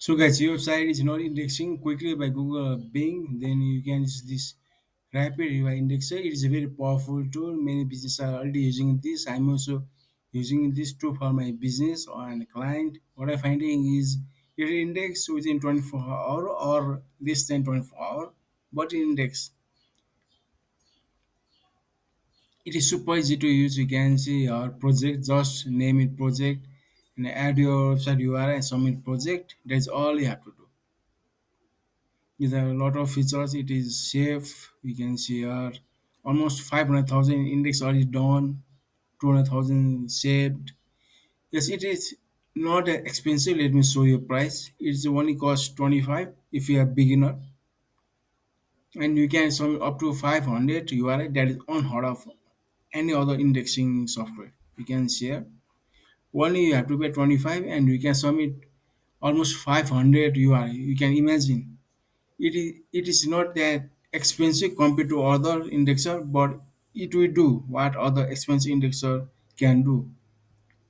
So guys, your website is not indexing quickly by Google or Bing, then you can use this rapid UI indexer. It is a very powerful tool. Many businesses are already using this. I'm also using this tool for my business and client. What I'm finding is it index within 24 hour or less than 24 hour, but index. It is super easy to use. You can see our project, just name it project and add your website URL and submit project. That's all you have to do. With a lot of features, it is safe. We can see here almost 500,000 index already done, 200,000 saved. Yes, it is not expensive. Let me show you price. It's only cost 25 if you are beginner, and you can submit up to 500 URL. That is unheard of any other indexing software. You can share. Only you have to pay 25 and you can submit almost 500 URL. You can imagine. It is not that expensive compared to other indexer, but it will do what other expensive indexer can do.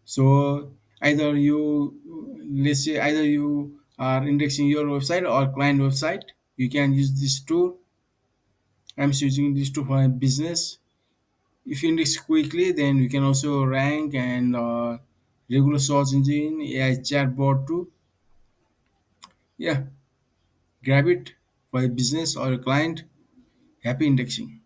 So either let's say either you are indexing your website or client website, you can use this tool. I'm using this tool for my business. If you index quickly, then you can also rank and regular search engine, AI chatbot too. Yeah, grab it for a business or a client. Happy indexing.